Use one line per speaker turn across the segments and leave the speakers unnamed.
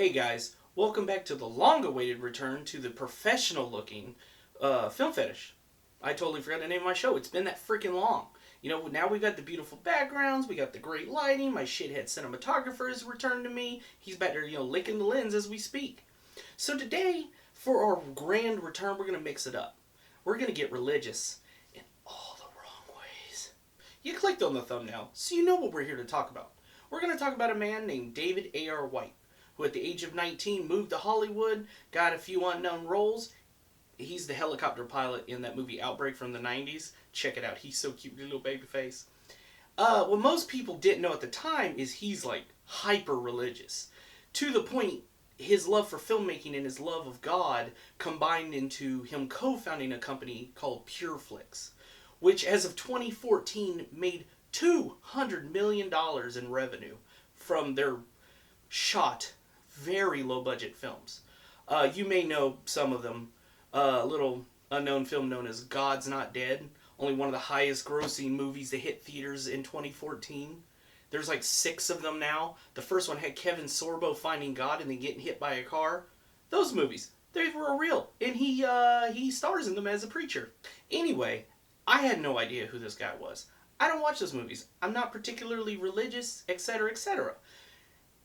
Hey guys, welcome back to the long-awaited return to the professional-looking film fetish. I totally forgot the name of my show. It's been that freaking long. Now we got the beautiful backgrounds, we got the great lighting, my shithead cinematographer has returned to me. He's back there, licking the lens as we speak. So today, for our grand return, we're going to mix it up. We're going to get religious in all the wrong ways. You clicked on the thumbnail, so you know what we're here to talk about. We're going to talk about a man named David A.R. White, who at the age of 19 moved to Hollywood, got a few unknown roles. He's the helicopter pilot in that movie Outbreak from the 90s. Check it out. He's so cute, little baby face. What most people didn't know at the time is he's like hyper religious. To the point, his love for filmmaking and his love of God combined into him co-founding a company called Pureflix, which as of 2014 made $200 million in revenue from their shot very low budget films. You may know some of them. A little unknown film known as God's Not Dead. Only one of the highest grossing movies to hit theaters in 2014. There's like 6 of them now. The first one had Kevin Sorbo finding God and then getting hit by a car. Those movies, they were real. And he stars in them as a preacher. Anyway, I had no idea who this guy was. I don't watch those movies. I'm not particularly religious, etc., etc.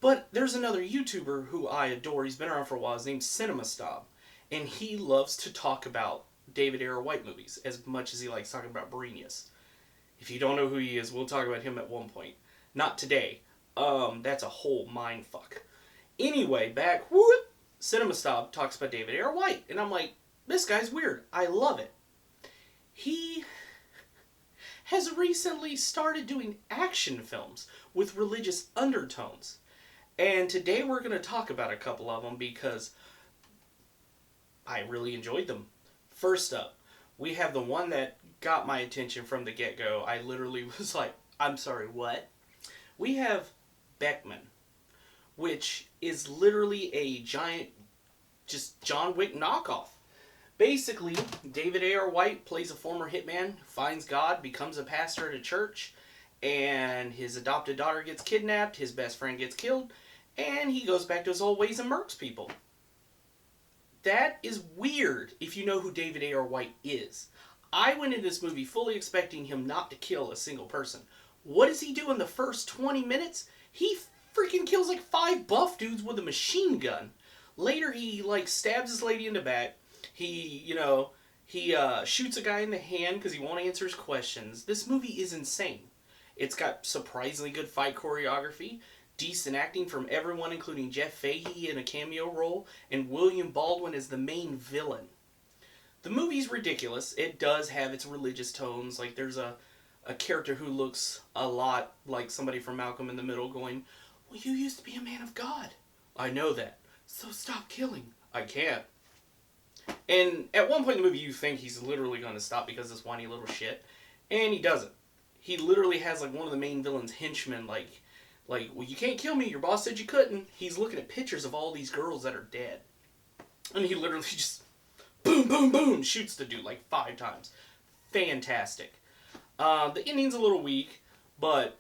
But there's another YouTuber who I adore. He's been around for a while. His name's CinemaStob. And he loves to talk about David A.R. White movies as much as he likes talking about Breenius. If you don't know who he is, we'll talk about him at one point. Not today. That's a whole mind fuck. Anyway, CinemaStob talks about David A.R. White. And I'm like, this guy's weird. I love it. He has recently started doing action films with religious undertones. And today we're going to talk about a couple of them because I really enjoyed them. First up, we have the one that got my attention from the get-go. I literally was like, I'm sorry, what? We have Beckman, which is literally a giant, just John Wick knockoff. Basically, David A.R. White plays a former hitman, finds God, becomes a pastor at a church, and his adopted daughter gets kidnapped, his best friend gets killed, and he goes back to his old ways and murks people. That is weird if you know who David A.R. White is. I went into this movie fully expecting him not to kill a single person. What does he do in the first 20 minutes? He freaking kills like 5 buff dudes with a machine gun. Later he stabs this lady in the back. He shoots a guy in the hand because he won't answer his questions. This movie is insane. It's got surprisingly good fight choreography, decent acting from everyone, including Jeff Fahey in a cameo role, and William Baldwin as the main villain. The movie's ridiculous. It does have its religious tones. Like, there's a character who looks a lot like somebody from Malcolm in the Middle going, well, you used to be a man of God. I know that. So stop killing. I can't. And at one point in the movie, you think he's literally going to stop because of this whiny little shit. And he doesn't. He literally has, one of the main villain's henchmen, well, you can't kill me. Your boss said you couldn't. He's looking at pictures of all these girls that are dead. And he literally just, boom, boom, boom, shoots the dude 5 times. Fantastic. The ending's a little weak, but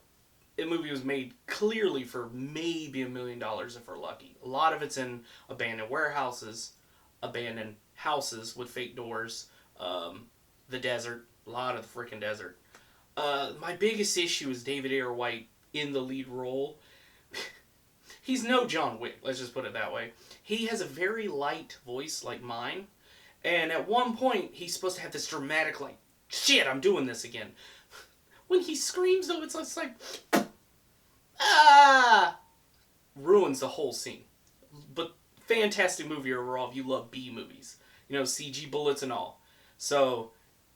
the movie was made clearly for maybe $1 million if we're lucky. A lot of it's in abandoned warehouses, abandoned houses with fake doors, the desert, a lot of the freaking desert. My biggest issue is David A.R. White in the lead role. He's no John Wick, let's just put it that way. He has a very light voice like mine, and at one point he's supposed to have this dramatic shit, I'm doing this again. When he screams though, it's like ruins the whole scene. But fantastic movie overall if you love B movies. CG bullets and all. So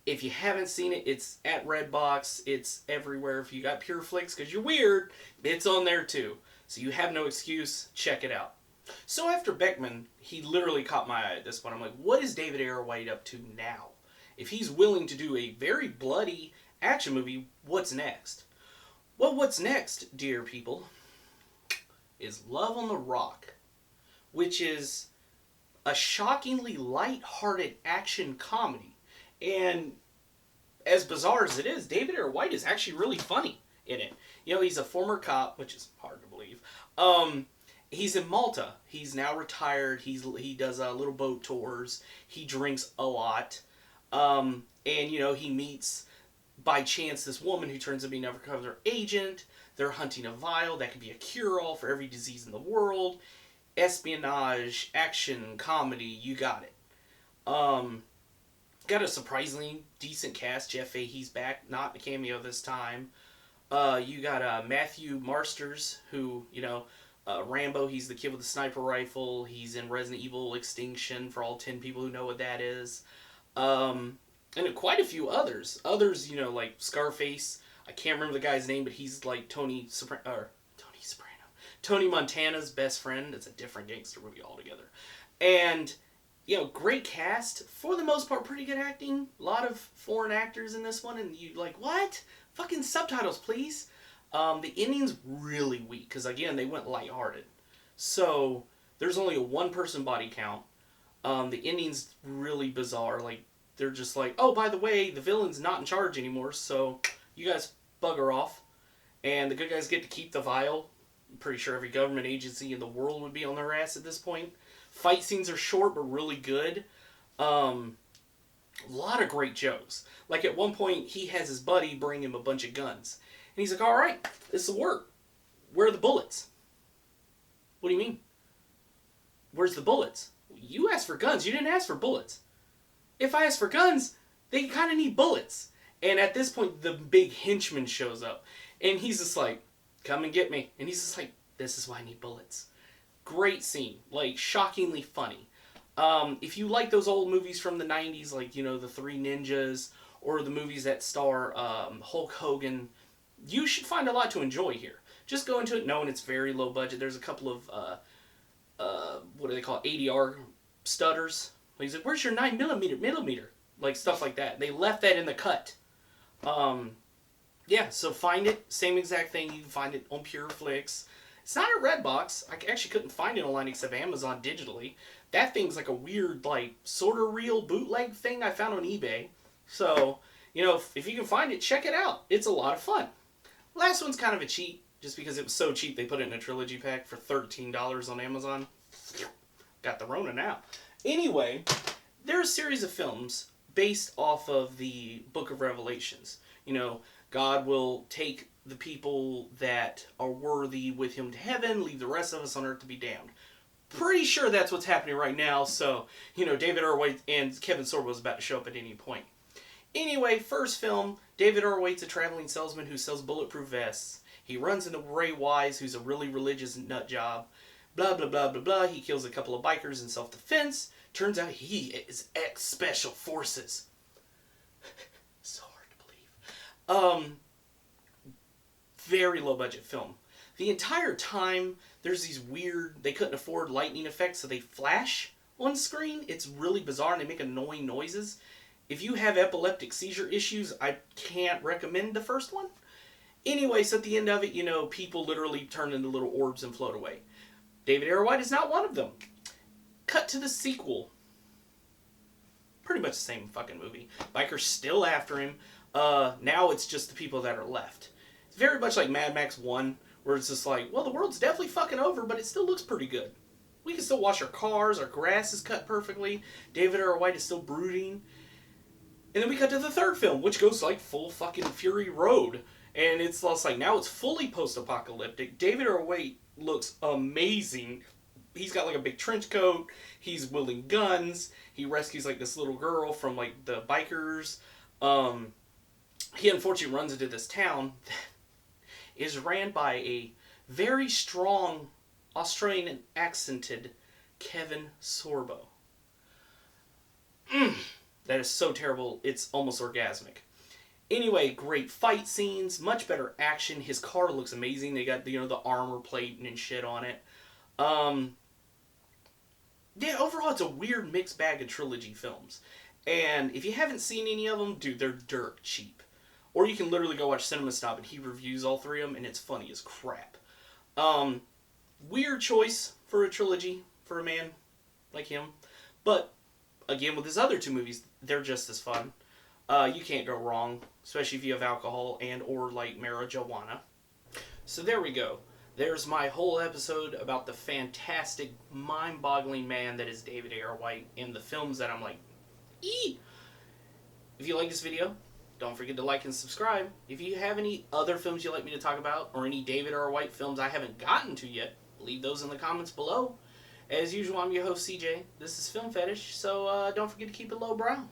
if you haven't seen it, it's at Redbox. It's everywhere. If you got Pureflix because you're weird, it's on there too. So you have no excuse. Check it out. So after Beckman, he literally caught my eye at this point. I'm like, what is David A.R. White up to now? If he's willing to do a very bloody action movie, what's next? Well, what's next, dear people, is Love on the Rock, which is a shockingly light-hearted action comedy. And as bizarre as it is, David A.R. White is actually really funny in it. He's a former cop, which is hard to believe. He's in Malta. He's now retired. He does little boat tours. He drinks a lot, and he meets by chance this woman who turns out to be an undercover agent. They're hunting a vial that could be a cure-all for every disease in the world. Espionage, action, comedy, you got it. Got a surprisingly decent cast. Jeff Fahey's back, not a cameo this time. You got Matthew Marsters, who, Rambo, he's the kid with the sniper rifle. He's in Resident Evil Extinction, for all 10 people who know what that is. And quite a few others. Others, like Scarface. I can't remember the guy's name, but he's like Tony Montana's best friend. It's a different gangster movie altogether. And, great cast. For the most part, pretty good acting. A lot of foreign actors in this one, and you like, what? Fucking subtitles, please. The ending's really weak, because, again, they went lighthearted. So, there's only a one-person body count. The ending's really bizarre. Like, they're just like, oh, by the way, the villain's not in charge anymore, so you guys bugger off. And the good guys get to keep the vial. I'm pretty sure every government agency in the world would be on their ass at this point. Fight scenes are short, but really good. A lot of great jokes. Like, at one point, he has his buddy bring him a bunch of guns. And he's like, all right, this will work. Where are the bullets? What do you mean? Where's the bullets? You asked for guns. You didn't ask for bullets. If I ask for guns, they kind of need bullets. And at this point, the big henchman shows up. And he's just like, come and get me. And he's just like, this is why I need bullets. Great scene. Like, shockingly funny. If you like those old movies from the 90s, like, the Three Ninjas, or the movies that star Hulk Hogan, you should find a lot to enjoy here. Just go into it knowing it's very low budget. There's a couple of, what do they call it, ADR stutters. He's like, where's your 9mm? Like, stuff like that. They left that in the cut. Yeah, so find it. Same exact thing. You can find it on Pureflix. It's not a Redbox. I actually couldn't find it online except Amazon digitally. That thing's like a weird, like, sort of real bootleg thing I found on eBay. So, if you can find it, check it out. It's a lot of fun. Last one's kind of a cheat, just because it was so cheap they put it in a trilogy pack for $13 on Amazon. Got the Rona now. Anyway, there are a series of films based off of the Book of Revelations. God will take the people that are worthy with him to heaven, leave the rest of us on earth to be damned. Pretty sure that's what's happening right now, so, David A.R. and Kevin Sorbo is about to show up at any point. Anyway, first film, David A.R. a traveling salesman who sells bulletproof vests. He runs into Ray Wise, who's a really religious nut job. Blah, blah, blah, blah, blah. He kills a couple of bikers in self-defense. Turns out he is ex-Special Forces. So hard to believe. Very low-budget film. The entire time, there's these weird, they couldn't afford lightning effects, so they flash on screen. It's really bizarre, and they make annoying noises. If you have epileptic seizure issues, I can't recommend the first one. Anyway, so at the end of it, people literally turn into little orbs and float away. David A.R. is not one of them. Cut to the sequel. Pretty much the same fucking movie. Bikers still after him. Now it's just the people that are left. It's very much like Mad Max 1, where it's just like, well, the world's definitely fucking over, but it still looks pretty good. We can still wash our cars, our grass is cut perfectly, David A.R. is still brooding. And then we cut to the third film, which goes like full fucking Fury Road. And it's just like, now it's fully post-apocalyptic. David A.R. looks amazing. He's got like a big trench coat. He's wielding guns. He rescues like this little girl from like the bikers. He unfortunately runs into this town that is ran by a very strong Australian accented Kevin Sorbo. That is so terrible, it's almost orgasmic. Anyway, great fight scenes, much better action. His car looks amazing. They got, the armor plate and shit on it. Yeah, overall, it's a weird mixed bag of trilogy films. And if you haven't seen any of them, dude, they're dirt cheap. Or you can literally go watch Cinema Snob and he reviews all three of them, and it's funny as crap. Weird choice for a trilogy for a man like him. But, again, with his other two movies, they're just as fun. You can't go wrong, especially if you have alcohol and or like marijuana. So there we go. there's my whole episode about the fantastic, mind-boggling man that is David A.R. White in the films that I'm like, eee! If you like this video, don't forget to like and subscribe. If you have any other films you'd like me to talk about, or any David A.R. White films I haven't gotten to yet, leave those in the comments below. As usual, I'm your host, CJ. This is Film Fetish, so don't forget to keep it lowbrow.